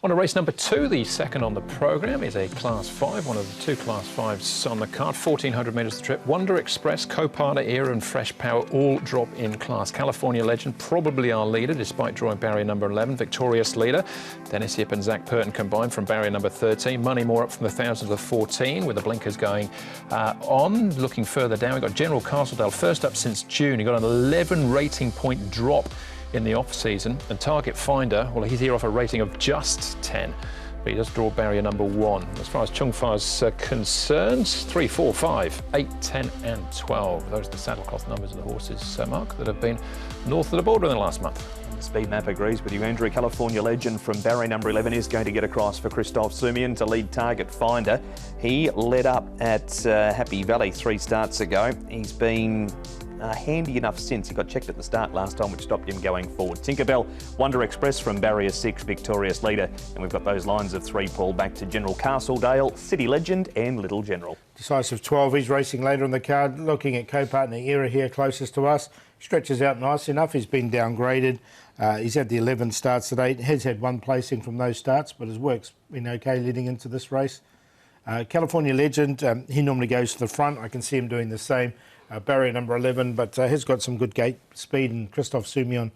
On to race number 2, the second on the programme is a Class 5, one of the 2 Class 5s on the card. 1,400 metres the trip. Wonder Express, Co-Partner, Era and Fresh Power all drop in class. California Legend, probably our leader, despite drawing barrier number 11. Victorious Leader, Dennis Yip and Zach Purton combined from barrier number 13. Money More up from the 1,000 to the 14, with the blinkers going on. Looking further down, we've got General Castledale, first up since June. He got an 11 rating point drop in the off-season, and Target Finder, well, he's here off a rating of just 10, but he does draw barrier number 1. As far as Chung Fa's concerned, 3, 4, 5, 8, 10 and 12. Those are the saddlecloth numbers of the horses, Mark, that have been north of the border in the last month. The speed map agrees with you, Andrew. California Legend from barrier number 11 is going to get across for Christoph Sumian to lead Target Finder. He led up at Happy Valley 3 starts ago. He's been handy enough since. He got checked at the start last time, which stopped him going forward. Tinkerbell, Wonder Express from barrier 6, Victorious Leader. And we've got those lines of 3 pull back to General Castledale, City Legend and Little General. Decisive 12, he's racing later on the card. Looking at Co-Partner Era here closest to us. Stretches out nice enough. He's been downgraded. He's had the 11 starts today. Has had 1 placing from those starts, but his work's been okay leading into this race. California Legend, he normally goes to the front. I can see him doing the same. Barrier number 11, but has got some good gate speed, and Christoph Sumian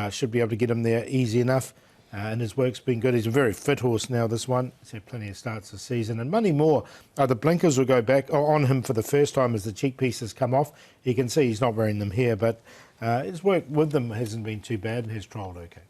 should be able to get him there easy enough. And his work's been good. He's a very fit horse now, this one. He's had plenty of starts this season. And Money More, the blinkers will go back on him for the first time as the cheek pieces come off. You can see he's not wearing them here, but his work with them hasn't been too bad and has trolled okay.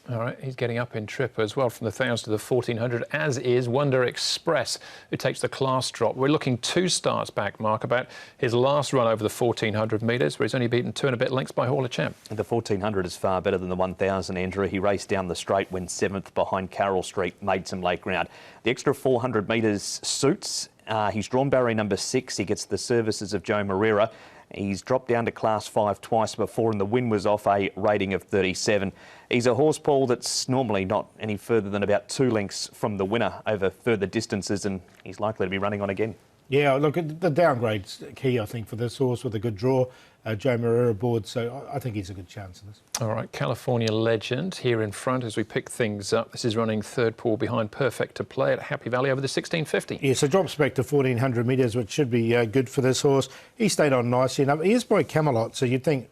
All right, he's getting up in trip as well from the 1,000 to the 1,400, as is Wonder Express, who takes the class drop. We're looking 2 starts back, Mark, about his last run over the 1,400 metres, where he's only beaten 2 and a bit lengths by Hall of Champ. The 1,400 is far better than the 1,000, Andrew. He raced down the straight, went 7th behind Carroll Street, made some late ground. The extra 400 metres suits. He's drawn barrier number 6. He gets the services of Joe Moreira. He's dropped down to Class 5 twice before, and the win was off a rating of 37. He's a horse, Paul, that's normally not any further than about 2 lengths from the winner over further distances, and he's likely to be running on again. Yeah, look, the downgrade's key, I think, for this horse with a good draw. Joe Moreira aboard, so I think he's a good chance of this. All right, California Legend here in front as we pick things up. This is running 3rd pool behind Perfect to Play at Happy Valley over the 1,650. Yeah, so drops back to 1,400 metres, which should be good for this horse. He stayed on nicely enough. He is by Camelot, so you'd think,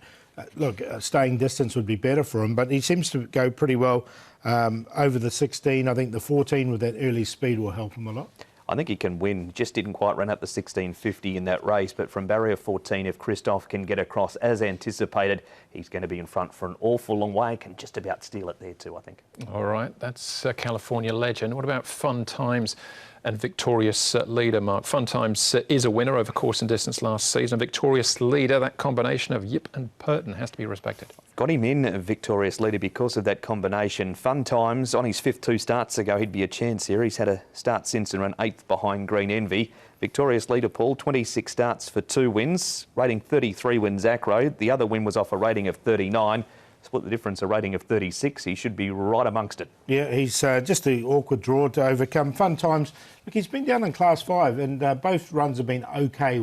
staying distance would be better for him, but he seems to go pretty well over the 16. I think the 14 with that early speed will help him a lot. I think he can win. Just didn't quite run up the 1,650 in that race, but from barrier 14, if Christoph can get across as anticipated, he's going to be in front for an awful long way. Can just about steal it there too, I think. All right, that's California Legend. What about Fun Times and Victorious Leader, Mark? Fun Times is a winner over course and distance last season. Victorious Leader, that combination of Yip and Purton has to be respected. Got him in Victorious Leader because of that combination. Fun Times, on his 5th 2 starts ago, he'd be a chance here. He's had a start since and run 8th behind Green Envy. Victorious Leader, Paul, 26 starts for 2 wins, rating 33 wins Acro. The other win was off a rating of 39. Split the difference, a rating of 36. He should be right amongst it. Yeah, he's just the awkward draw to overcome. Fun Times, look, he's been down in Class 5 and both runs have been okay,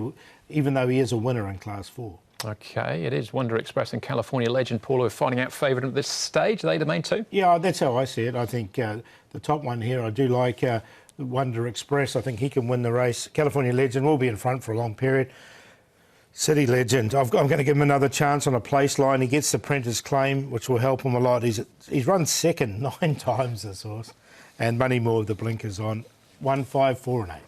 even though he is a winner in Class 4. OK, it is Wonder Express and California Legend, Paul, who are finding out favourite at this stage. Are they the main 2? Yeah, that's how I see it. I think the top one here, I do like Wonder Express. I think he can win the race. California Legend will be in front for a long period. City Legend, I'm going to give him another chance on a place line. He gets the Prentice Claim, which will help him a lot. He's run 2nd 9 times, this horse. And Money More with the blinkers on. 1, 5, 4 and 8.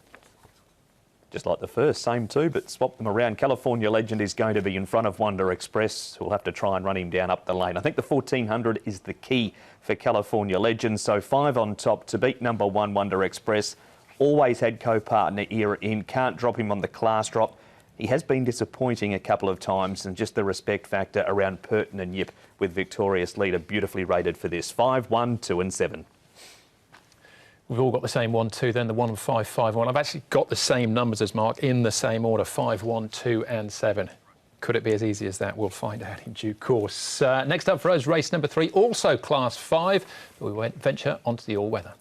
Just like the first, same 2, but swap them around. California Legend is going to be in front of Wonder Express, who'll have to try and run him down up the lane. I think the 1,400 is the key for California Legend, so 5 on top to beat number 1, Wonder Express. Always had Co-Partner Era in, can't drop him on the class drop. He has been disappointing a couple of times, and just the respect factor around Purton and Yip with Victorious Leader beautifully rated for this. 5, 1, 2 and 7. We've all got the same 1, 2, then the 1 and 5, 5, 1. I've actually got the same numbers as Mark in the same order, 5, 1, 2 and 7. Could it be as easy as that? We'll find out in due course. Next up for us, race number 3, also Class 5, but we venture onto the all-weather.